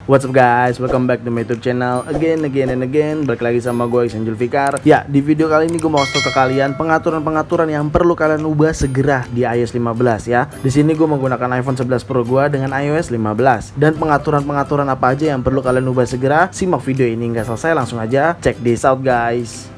What's up guys, welcome back to my YouTube channel again. Balik lagi sama gue Iksan Julfikar. Ya, di video kali ini gue mau kasih ke kalian pengaturan yang perlu kalian ubah segera di iOS 15 ya. Di sini gue menggunakan iPhone 11 Pro gue dengan iOS 15. Dan pengaturan apa aja yang perlu kalian ubah segera. Simak video ini hingga selesai, langsung aja check this out guys.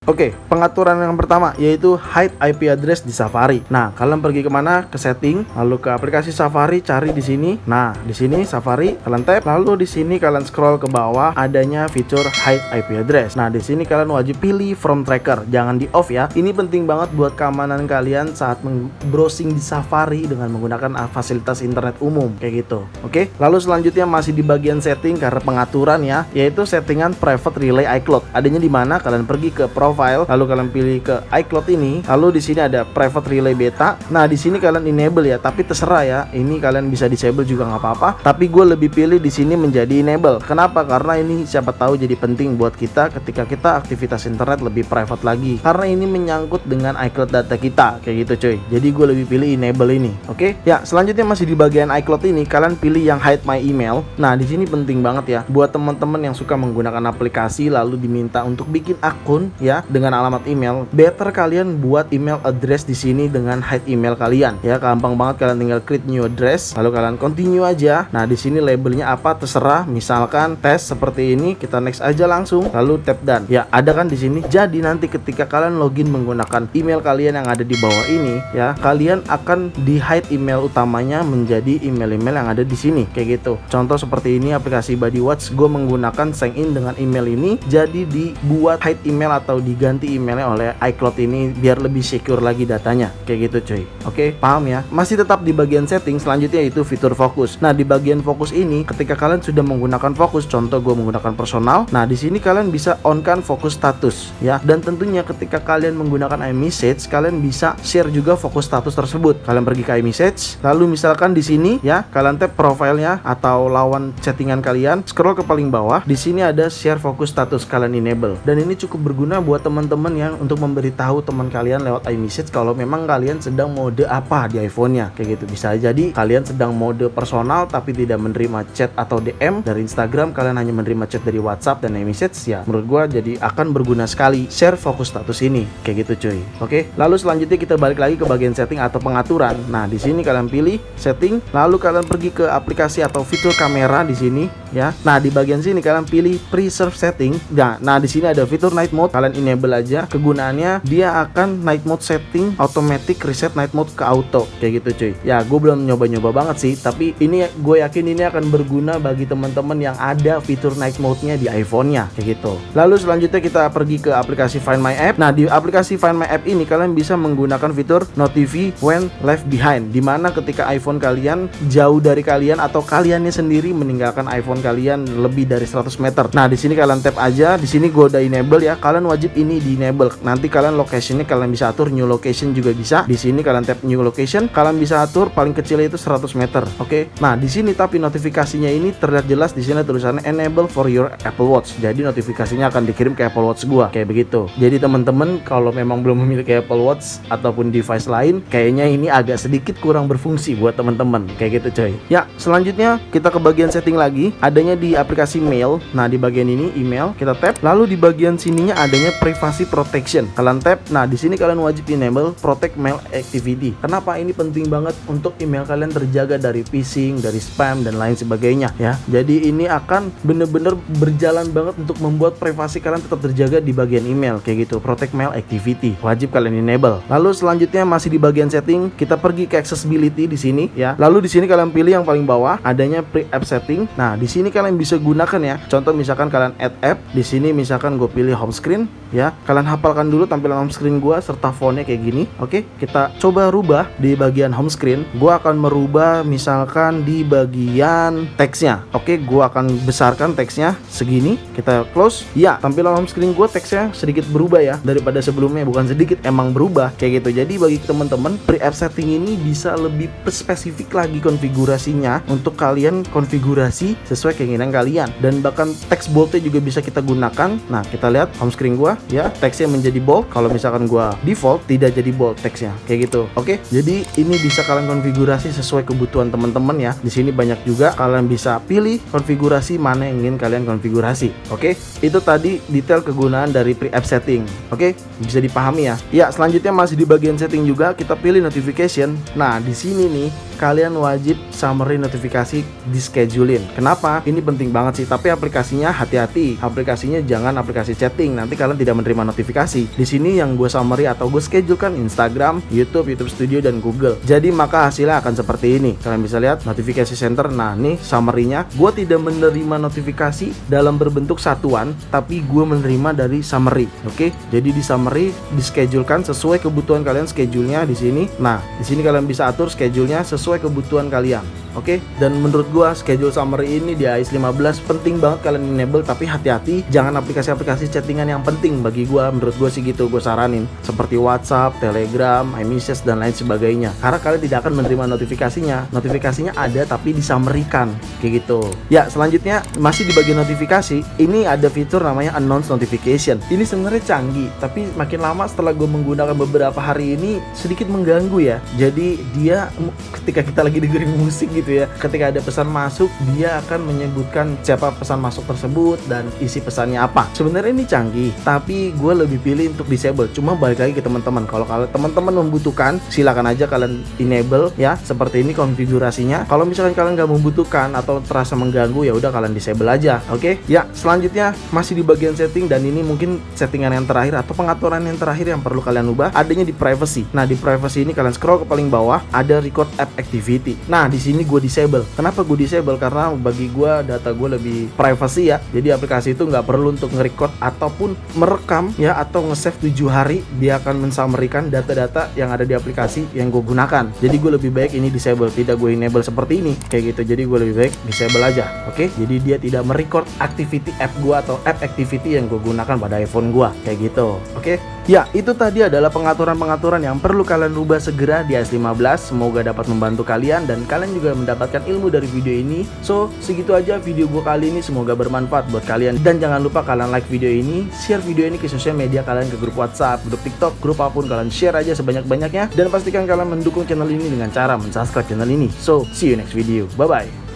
Oke, pengaturan yang pertama yaitu hide IP address di Safari. Nah, kalian pergi kemana? Ke setting, lalu ke aplikasi Safari, cari di sini. Nah, di sini Safari, kalian tap, lalu di sini kalian scroll ke bawah, adanya fitur hide IP address. Nah, di sini kalian wajib pilih from tracker, jangan di off ya. Ini penting banget buat keamanan kalian saat browsing di Safari dengan menggunakan fasilitas internet umum kayak gitu. Oke, lalu selanjutnya masih di bagian setting karena pengaturan ya, yaitu settingan private relay iCloud. Adanya di mana? Kalian pergi ke profile, lalu kalian pilih ke iCloud ini, lalu di sini ada private relay beta. Nah, di sini kalian enable ya, tapi terserah ya. Ini kalian bisa disable juga nggak apa-apa. Tapi gue lebih pilih di sini menjadi enable. Kenapa? Karena ini siapa tahu jadi penting buat kita ketika kita aktivitas internet lebih private lagi. Karena ini menyangkut dengan iCloud data kita kayak gitu cuy. Jadi gue lebih pilih enable ini. Oke? Ya, selanjutnya masih di bagian iCloud ini, kalian pilih yang hide my email. Nah, di sini penting banget ya buat teman-teman yang suka menggunakan aplikasi lalu diminta untuk bikin akun ya dengan alamat email, better kalian buat email address di sini dengan hide email kalian ya. Gampang banget, kalian tinggal create new address, lalu kalian continue aja. Nah, di sini labelnya apa terserah, misalkan tes seperti ini, kita next aja langsung, lalu tap done. Ya, ada kan di sini. Jadi nanti ketika kalian login menggunakan email kalian yang ada di bawah ini ya, kalian akan di hide email utamanya menjadi email-email yang ada di sini kayak gitu. Contoh seperti ini aplikasi Bodywatch, gue menggunakan sign in dengan email ini, jadi dibuat hide email atau diganti emailnya oleh iCloud ini biar lebih secure lagi datanya kayak gitu cuy. Oke, paham ya? Masih tetap di bagian setting, selanjutnya itu fitur fokus. Nah, di bagian fokus ini ketika kalian sudah menggunakan fokus, contoh gue menggunakan personal, nah di sini kalian bisa on kan fokus status ya. Dan tentunya ketika kalian menggunakan iMessage, kalian bisa share juga fokus status tersebut. Kalian pergi ke iMessage, lalu misalkan di sini ya, kalian tap profilnya atau lawan chattingan kalian, scroll ke paling bawah, di sini ada share fokus status, kalian enable. Dan ini cukup berguna buat teman-teman yang untuk memberitahu teman kalian lewat iMessage kalau memang kalian sedang mode apa di iPhone-nya kayak gitu. Bisa jadi kalian sedang mode personal tapi tidak menerima chat atau DM dari Instagram, kalian hanya menerima chat dari WhatsApp dan iMessage ya. Menurut gua jadi akan berguna sekali share fokus status ini kayak gitu cuy. Oke, lalu selanjutnya kita balik lagi ke bagian setting atau pengaturan. Nah, di sini kalian pilih setting, lalu kalian pergi ke aplikasi atau fitur kamera di sini ya. Nah, di bagian sini kalian pilih preserve setting. Nah, di sini ada fitur night mode, kalian enable aja. Kegunaannya dia akan night mode setting automatic reset night mode ke auto kayak gitu cuy. Ya, gue belum nyoba banget sih, tapi ini gue yakin ini akan berguna bagi teman-teman yang ada fitur night mode-nya di iPhone-nya kayak gitu. Lalu selanjutnya kita pergi ke aplikasi Find My App. Nah, di aplikasi Find My App ini kalian bisa menggunakan fitur notify when left behind, dimana ketika iPhone kalian jauh dari kalian atau kaliannya sendiri meninggalkan iPhone kalian lebih dari 100 meter. Nah, di sini kalian tap aja. Di sini gue udah enable ya. Kalian wajib ini di enable. Nanti kalian location-nya kalian bisa atur, new location juga bisa. Di sini kalian tap new location, kalian bisa atur paling kecil itu 100 meter. Oke. Nah, di sini tapi notifikasinya ini terlihat jelas di sini tulisannya enable for your Apple Watch. Jadi notifikasinya akan dikirim ke Apple Watch gua kayak begitu. Jadi teman-teman kalau memang belum memiliki Apple Watch ataupun device lain, kayaknya ini agak sedikit kurang berfungsi buat teman-teman kayak gitu coy. Ya, selanjutnya kita ke bagian setting lagi, adanya di aplikasi mail. Nah, di bagian ini email, kita tap, lalu di bagian sininya adanya privacy protection. Kalian tap. Nah, di sini kalian wajib enable protect mail activity. Kenapa ini penting banget? Untuk email kalian terjaga dari phishing, dari spam dan lain sebagainya ya. Jadi ini akan bener-bener berjalan banget untuk membuat privasi kalian tetap terjaga di bagian email kayak gitu. Protect mail activity wajib kalian enable. Lalu selanjutnya masih di bagian setting, kita pergi ke accessibility di sini ya. Lalu di sini kalian pilih yang paling bawah adanya pre-app setting. Nah, di sini kalian bisa gunakan ya. Contoh misalkan kalian add app, di sini misalkan gue pilih home screen ya. Kalian hafalkan dulu tampilan home screen gua serta fontnya kayak gini. Oke, kita coba rubah di bagian home screen. Gua akan merubah misalkan di bagian teksnya. Oke, gua akan besarkan teksnya segini. Kita close. Ya, tampilan home screen gua teksnya sedikit berubah ya daripada sebelumnya. Bukan sedikit, emang berubah kayak gitu. Jadi bagi teman-teman, pre-app setting ini bisa lebih spesifik lagi konfigurasinya untuk kalian konfigurasi sesuai sesuai keinginan kalian. Dan bahkan teks boldnya juga bisa kita gunakan. Nah, kita lihat home screen gua ya, teksnya menjadi bold. Kalau misalkan gua default tidak jadi bold teksnya, kayak gitu. Oke, jadi ini bisa kalian konfigurasi sesuai kebutuhan teman-teman ya. Di sini banyak juga kalian bisa pilih konfigurasi mana yang ingin kalian konfigurasi. Oke, itu tadi detail kegunaan dari pre-app setting. Oke, bisa dipahami ya. Ya, selanjutnya masih di bagian setting juga kita pilih notification. Nah, di sini nih kalian wajib summary notifikasi di schedulein. Kenapa? Ini penting banget sih, tapi aplikasinya hati-hati. Aplikasinya jangan aplikasi chatting, nanti kalian tidak menerima notifikasi. Di sini yang gue summary atau gue schedule kan Instagram, YouTube Studio dan Google. Jadi maka hasilnya akan seperti ini. Kalian bisa lihat notifikasi center. Nah, nih summary-nya. Gue tidak menerima notifikasi dalam berbentuk satuan, tapi gue menerima dari summary. Oke? Jadi di summary dischedulekan sesuai kebutuhan kalian schedule-nya di sini. Nah, di sini kalian bisa atur schedule-nya sesuai kebutuhan kalian. Oke, dan menurut gua schedule summary ini di iOS 15 penting banget kalian enable, tapi hati-hati jangan aplikasi-aplikasi chattingan yang penting bagi gua. Menurut gua sih gitu, gua saranin seperti WhatsApp, Telegram, iMessages dan lain sebagainya. Karena kalian tidak akan menerima notifikasinya. Notifikasinya ada tapi disammerikan kayak gitu. Ya, selanjutnya masih di bagian notifikasi, ini ada fitur namanya announce notification. Ini sebenarnya canggih, tapi makin lama setelah gua menggunakan beberapa hari ini sedikit mengganggu ya. Jadi dia ketika kita lagi dengerin musik gitu ya, ketika ada pesan masuk dia akan menyebutkan siapa pesan masuk tersebut dan isi pesannya apa. Sebenarnya ini canggih, tapi gue lebih pilih untuk disable. Cuma balik lagi ke teman-teman, kalau kalian teman-teman membutuhkan silakan aja kalian enable ya, seperti ini konfigurasinya. Kalau misalkan kalian nggak membutuhkan atau terasa mengganggu, ya udah kalian disable aja. Oke ya, selanjutnya masih di bagian setting, dan ini mungkin settingan yang terakhir atau pengaturan yang terakhir yang perlu kalian ubah, adanya di privacy. Nah, di privacy ini kalian scroll ke paling bawah, ada record app activity. Nah, di sini gue disable. Kenapa gue disable? Karena bagi gue data gue lebih privacy ya. Jadi aplikasi itu nggak perlu untuk nge-record ataupun merekam ya, atau nge-save 7 hari. Dia akan mensummarikan data-data yang ada di aplikasi yang gue gunakan. Jadi gue lebih baik ini disable, tidak gue enable seperti ini kayak gitu. Jadi gue lebih baik disable aja. Oke, jadi dia tidak merecord activity app gue atau app activity yang gue gunakan pada iPhone gue kayak gitu. Oke. Ya, itu tadi adalah pengaturan-pengaturan yang perlu kalian rubah segera di iOS 15. Semoga dapat membantu kalian dan kalian juga mendapatkan ilmu dari video ini. So, segitu aja video gue kali ini, semoga bermanfaat buat kalian. Dan jangan lupa kalian like video ini, share video ini ke sosial media kalian, ke grup WhatsApp, grup TikTok, grup apapun, kalian share aja sebanyak-banyaknya. Dan pastikan kalian mendukung channel ini dengan cara mensubscribe channel ini. So, see you next video. Bye-bye.